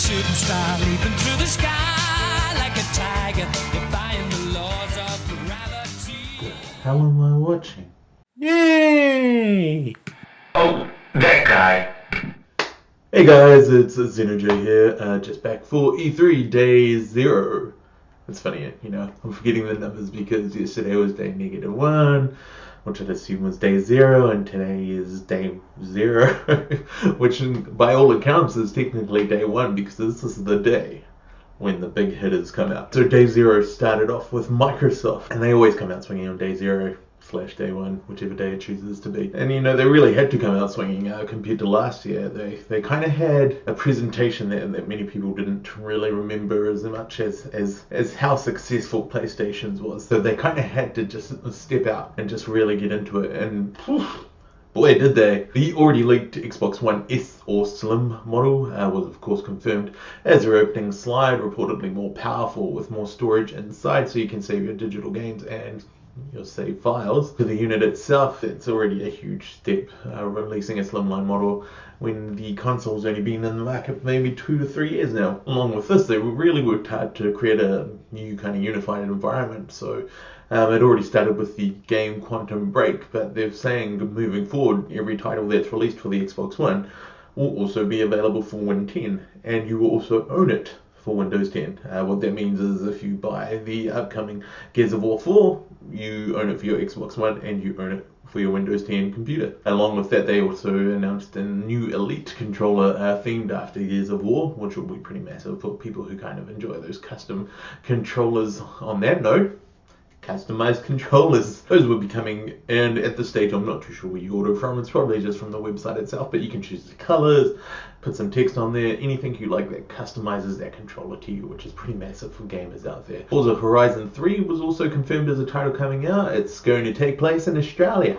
shooting star leaping through the sky like a tiger, defying the laws of gravity. The hell am I watching? Yay! Oh, that guy. Hey guys, it's ZenoJ here, just back for E3 Day 0. It's funny, you know, I'm forgetting the numbers because yesterday was day -1, which I'd assume was day 0, and today is day 0, which by all accounts is technically day 1 because this is the day when the big hitters come out. So day 0 started off with Microsoft, and they always come out swinging on day 0/day 1, whichever day it chooses to be. And you know, they really had to come out swinging compared to last year. They kind of had a presentation that many people didn't really remember as much as how successful PlayStation's was. So they kind of had to just step out and just really get into it. And boy, did they. The already leaked Xbox One S or Slim model was of course confirmed as their opening slide, reportedly more powerful with more storage inside so you can save your digital games and your save files. For the unit itself, it's already a huge step, releasing a slimline model when the console's only been in the market for maybe 2 to 3 years now. Along with this, they really worked hard to create a new kind of unified environment. So it already started with the game Quantum Break, but they're saying moving forward, every title that's released for the Xbox One will also be available for Win 10, and you will also own it for Windows 10. What that means is if you buy the upcoming Gears of War 4, you own it for your Xbox One and you own it for your Windows 10 computer. Along with that, they also announced a new Elite controller themed after Gears of War, which will be pretty massive for people who kind of enjoy those custom controllers. On that note, customized controllers. Those will be coming, and at this stage I'm not too sure where you order from. It's probably just from the website itself, but you can choose the colors, put some text on there, anything you like that customizes that controller to you, which is pretty massive for gamers out there. Forza Horizon 3 was also confirmed as a title coming out. It's going to take place in Australia.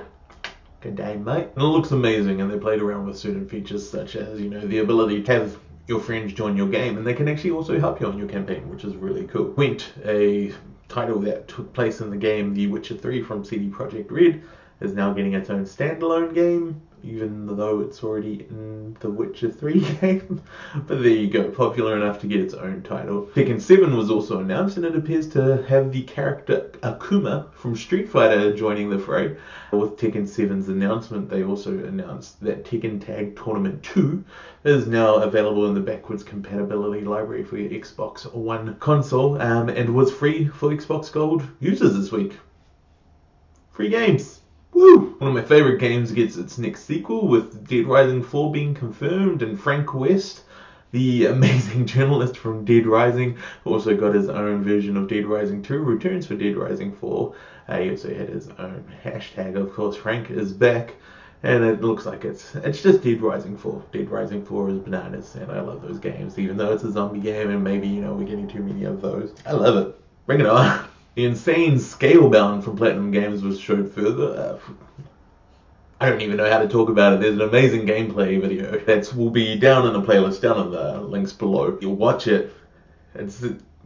Good day, mate. And it looks amazing, and they played around with certain features such as, you know, the ability to have your friends join your game, and they can actually also help you on your campaign, which is really cool. Gwent, a title that took place in the game The Witcher 3 from CD Projekt Red, is now getting its own standalone game, even though it's already in the Witcher 3 game. But there you go, popular enough to get its own title. Tekken 7 was also announced, and it appears to have the character Akuma from Street Fighter joining the fray. With Tekken 7's announcement, they also announced that Tekken Tag Tournament 2 is now available in the backwards compatibility library for your Xbox One console, and was free for Xbox Gold users this week. Free games! Woo! One of my favorite games gets its next sequel, with Dead Rising 4 being confirmed, and Frank West, the amazing journalist from Dead Rising, also got his own version of Dead Rising 2, returns for Dead Rising 4. He also had his own hashtag, of course. Frank is back, and it looks like it's just Dead Rising 4. Dead Rising 4 is bananas, and I love those games, even though it's a zombie game, and maybe, you know, we're getting too many of those. I love it. Bring it on. The insane Scalebound from Platinum Games was showed further. I don't even know how to talk about it. There's an amazing gameplay video that will be down in the playlist, down in the links below. You'll watch it.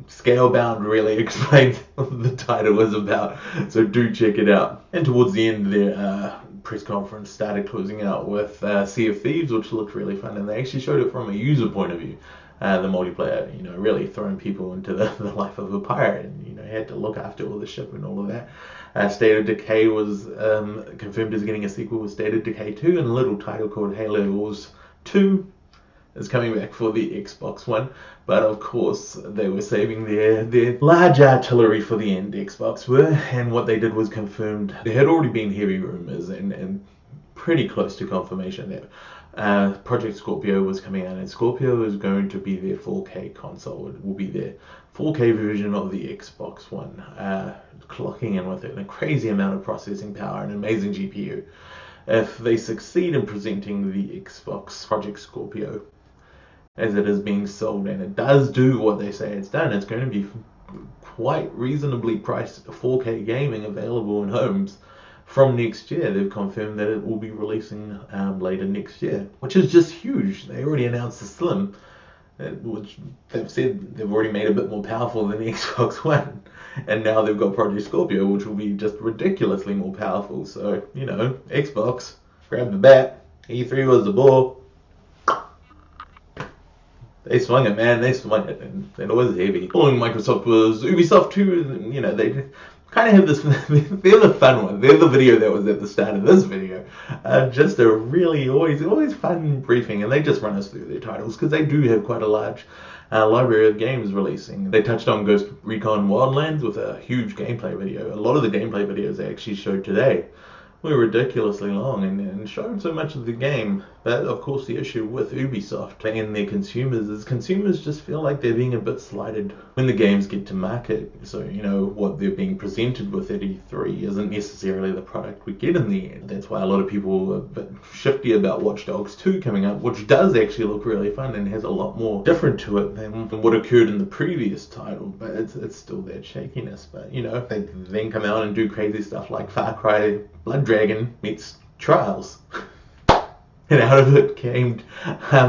Scalebound really explains what the title is about, so do check it out. And towards the end, their press conference started closing out with Sea of Thieves, which looked really fun, and they actually showed it from a user point of view. The multiplayer, you know, really throwing people into the life of a pirate, and, you know, had to look after all the ship and all of that. State of Decay was confirmed as getting a sequel with State of Decay 2, and a little title called Halo Wars 2 is coming back for the Xbox One. But of course, they were saving their large artillery for the end, Xbox were, and what they did was confirmed. There had already been heavy rumors and pretty close to confirmation that Project Scorpio was coming out, and Scorpio is going to be their 4K console. It will be their 4K version of the Xbox One, clocking in with it a crazy amount of processing power and amazing GPU. If they succeed in presenting the Xbox Project Scorpio as it is being sold, and it does do what they say it's done, it's going to be quite reasonably priced 4K gaming available in homes from next year. They've confirmed that it will be releasing later next year, which is just huge. They already announced the Slim, which they've said they've already made a bit more powerful than the Xbox One, and now they've got Project Scorpio, which will be just ridiculously more powerful. So, you know, Xbox, grab the bat. E3 was the ball. They swung it, man. They swung it, and it was heavy. Following Microsoft was Ubisoft too. You know, they kind of have this. They're the fun one. They're the video that was at the start of this video. Just a really always fun briefing, and they just run us through their titles because they do have quite a large library of games releasing. They touched on Ghost Recon Wildlands with a huge gameplay video. A lot of the gameplay videos they actually showed today were ridiculously long and showed so much of the game. But of course the issue with Ubisoft and their consumers is consumers just feel like they're being a bit slighted when the games get to market. So, you know, what they're being presented with at E3 isn't necessarily the product we get in the end. That's why a lot of people are a bit shifty about Watch Dogs 2 coming up, which does actually look really fun and has a lot more different to it than what occurred in the previous title. But it's still that shakiness. But, you know, they then come out and do crazy stuff like Far Cry Blood Dragon meets Trials. And out of it came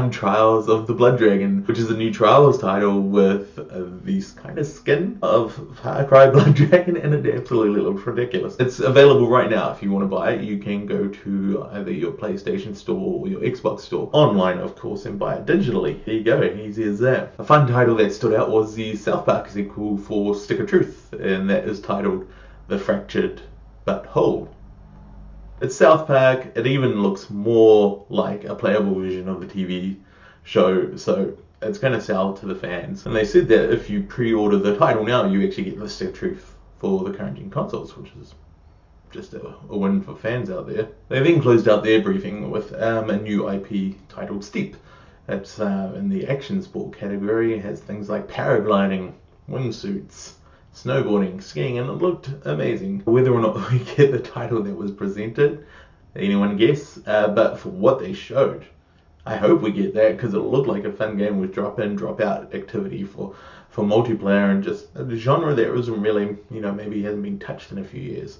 Trials of the Blood Dragon, which is a new Trials title with this kind of skin of Far Cry Blood Dragon, and it absolutely looks ridiculous. It's available right now. If you want to buy it, you can go to either your PlayStation store or your Xbox store, online of course, and buy it digitally. There you go, easy as that. A fun title that stood out was the South Park sequel for Stick of Truth, and that is titled The Fractured But Whole. It's South Park. It even looks more like a playable version of the TV show, so it's going to sell to the fans. And they said that if you pre-order the title now, you actually get the Stick of Truth for the current gen consoles, which is just a win for fans out there. They then closed out their briefing with a new IP titled Steep. It's in the action sport category. It has things like paragliding, wingsuits, snowboarding, skiing, and it looked amazing. Whether or not we get the title that was presented, anyone guess? But for what they showed, I hope we get that, because it looked like a fun game with drop in, drop out activity for multiplayer, and just a genre that wasn't really, you know, maybe hasn't been touched in a few years.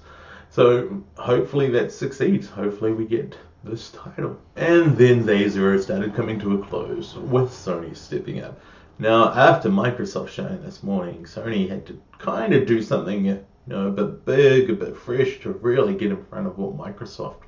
So hopefully that succeeds. Hopefully we get this title. And then Day Zero started coming to a close with Sony stepping up. Now, after Microsoft showing this morning, Sony had to kind of do something, you know, a bit big, a bit fresh to really get in front of what Microsoft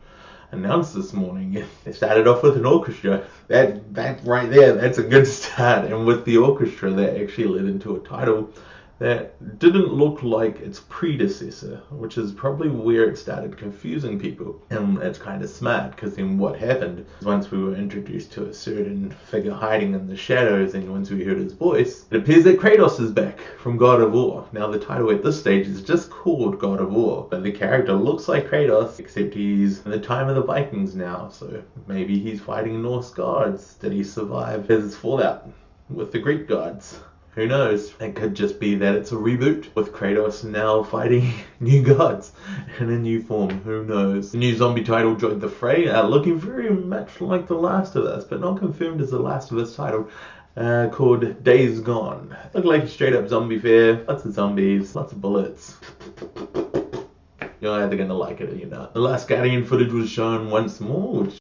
announced this morning. They started off with an orchestra. That right there, that's a good start. And with the orchestra, that actually led into a title that didn't look like its predecessor, which is probably where it started confusing people. And it's kind of smart, because then what happened is once we were introduced to a certain figure hiding in the shadows, and once we heard his voice, it appears that Kratos is back from God of War. Now the title at this stage is just called God of War, but the character looks like Kratos, except he's in the time of the Vikings now, so maybe he's fighting Norse gods. Did he survive his fallout with the Greek gods? Who knows? It could just be that it's a reboot with Kratos now fighting new gods in a new form. Who knows? The new zombie title joined the fray, looking very much like The Last of Us, but not confirmed as The Last of Us title, called Days Gone. Looked like a straight up zombie fair. Lots of zombies, lots of bullets. You're either going to like it or you're not. The Last Guardian footage was shown once more, which,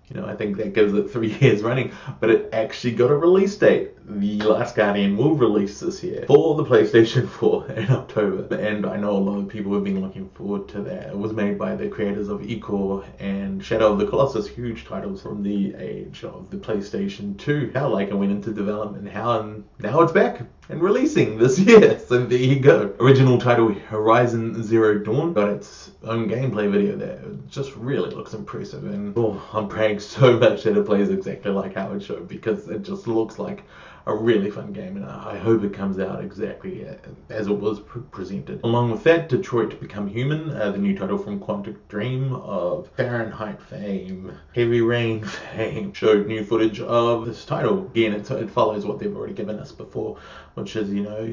you know, I think that gives it 3 years running, but it actually got a release date. The Last Guardian will release this year for the PlayStation 4 in October, and I know a lot of people have been looking forward to that. It was made by the creators of Ecor and Shadow of the Colossus, huge titles from the age of the PlayStation 2. How like it went into development, and now it's back and releasing this year, so there you go. Original title Horizon Zero Dawn got its own gameplay video that just really looks impressive, and I'm praying so much that it plays exactly like how it showed, because it just looks like a really fun game, and I hope it comes out exactly as it was presented. Along with that, Detroit Become Human, the new title from Quantic Dream of Fahrenheit fame, Heavy Rain fame, showed new footage of this title. Again, it follows what they've already given us before, which is, you know,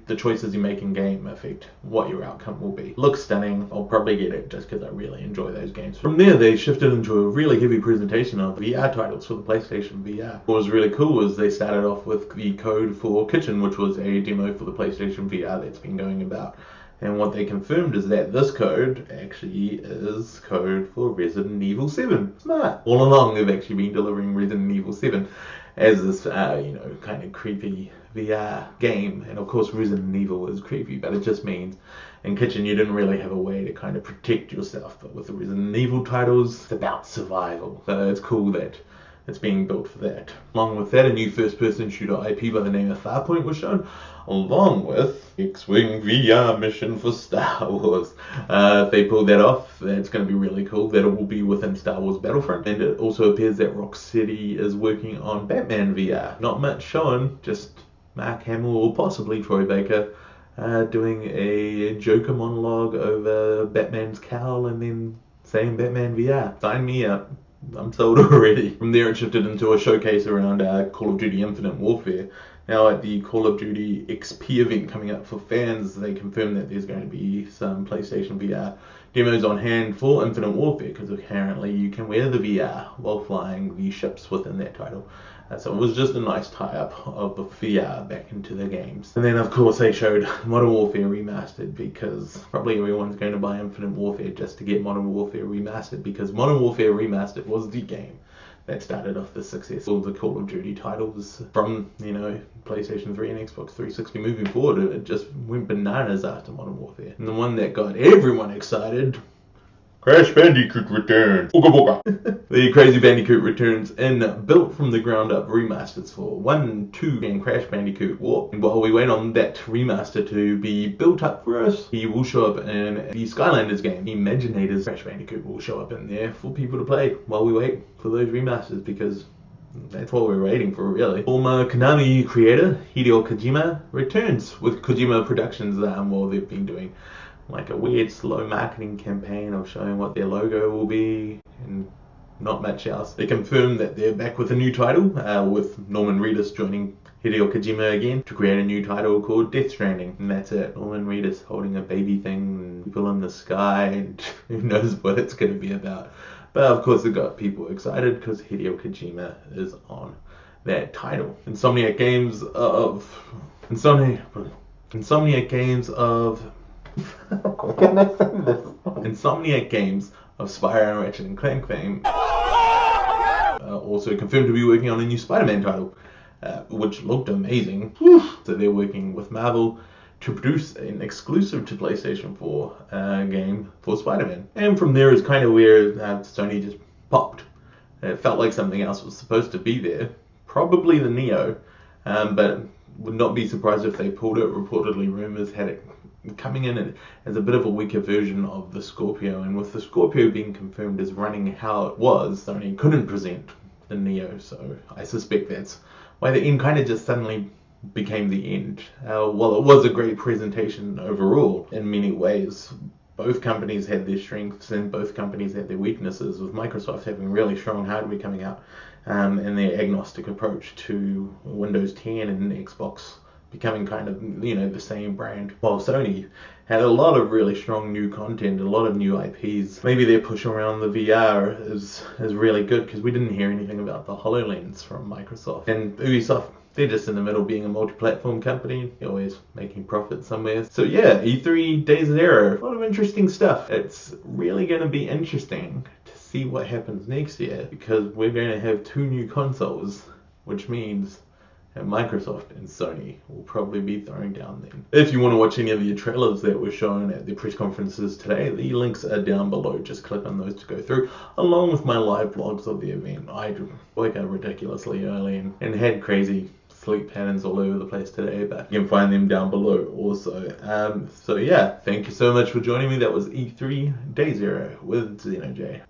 the choices you make in game affect what your outcome will be. Looks stunning. I'll probably get it just because I really enjoy those games. From there, they shifted into a really heavy presentation of VR titles for the PlayStation VR. What was really cool was they started off with the code for Kitchen, which was a demo for the PlayStation VR that's been going about. And what they confirmed is that this code actually is code for Resident Evil 7. Smart. All along, they've actually been delivering Resident Evil 7 as this, you know, kind of creepy VR game. And of course, Resident Evil is creepy, but it just means in Kitchen you didn't really have a way to kind of protect yourself. But with the Resident Evil titles, it's about survival. So it's cool that that's being built for that. Along with that, a new first-person shooter IP by the name of Farpoint was shown, along with X-Wing VR mission for Star Wars. If they pull that off, that's going to be really cool. That will be within Star Wars Battlefront. And it also appears that Rocksteady is working on Batman VR. Not much shown, just Mark Hamill or possibly Troy Baker doing a Joker monologue over Batman's cowl and then saying Batman VR. Sign me up. I'm sold already. From there it shifted into a showcase around Call of Duty Infinite Warfare. Now at the Call of Duty XP event coming up for fans, they confirmed that there's going to be some PlayStation VR demos on hand for Infinite Warfare, because apparently you can wear the VR while flying the ships within that title. So it was just a nice tie-up of the VR back into the games. And then of course they showed Modern Warfare Remastered, because probably everyone's going to buy Infinite Warfare just to get Modern Warfare Remastered, because Modern Warfare Remastered was the game that started off the success of the Call of Duty titles from, PlayStation 3 and Xbox 360 moving forward. It just went bananas after Modern Warfare. And the one that got everyone excited, Crash Bandicoot Returns. Booga booga. The Crazy Bandicoot Returns in built from the ground up remasters for 1, 2, and Crash Bandicoot Warp. And while we wait on that remaster to be built up for us, he will show up in the Skylanders game. Imaginators Crash Bandicoot will show up in there for people to play while we wait for those remasters, because that's what we're waiting for, really. Former Konami creator Hideo Kojima returns with Kojima Productions. Well, they've been doing like a weird slow marketing campaign of showing what their logo will be and not much else. They confirmed that they're back with a new title, with Norman Reedus joining Hideo Kojima again to create a new title called Death Stranding. And that's it. Norman Reedus holding a baby thing and people in the sky, and who knows what it's going to be about. But of course it got people excited because Hideo Kojima is on that title. Insomniac Games of Insomniac Games of Spyro and Ratchet and Clank fame also confirmed to be working on a new Spider-Man title, which looked amazing. So they're working with Marvel to produce an exclusive to PlayStation 4 game for Spider-Man. And from there is kind of where Sony just popped. It felt like something else was supposed to be there. Probably the Neo, but would not be surprised if they pulled it. Reportedly, rumors had it coming in as a bit of a weaker version of the Scorpio, and with the Scorpio being confirmed as running how it was, Sony couldn't present the Neo, so I suspect that's why the end kind of just suddenly became the end. While it was a great presentation overall in many ways, both companies had their strengths and both companies had their weaknesses, with Microsoft having really strong hardware coming out and their agnostic approach to Windows 10 and Xbox becoming kind of, the same brand, while Sony had a lot of really strong new content, a lot of new IPs. Maybe their push around the VR is really good, because we didn't hear anything about the HoloLens from Microsoft. And Ubisoft, they're just in the middle, being a multi-platform company. They're always making profit somewhere. So yeah, E3 Day Zero. A lot of interesting stuff. It's really going to be interesting to see what happens next year, because we're going to have 2 new consoles, which means and Microsoft and Sony will probably be throwing down then. If you want to watch any of the trailers that were shown at the press conferences today, the links are down below. Just click on those to go through, along with my live vlogs of the event. I woke up ridiculously early and had crazy sleep patterns all over the place today, but you can find them down below also. So yeah, thank you so much for joining me. That was E3 Day Zero with ZenoJ.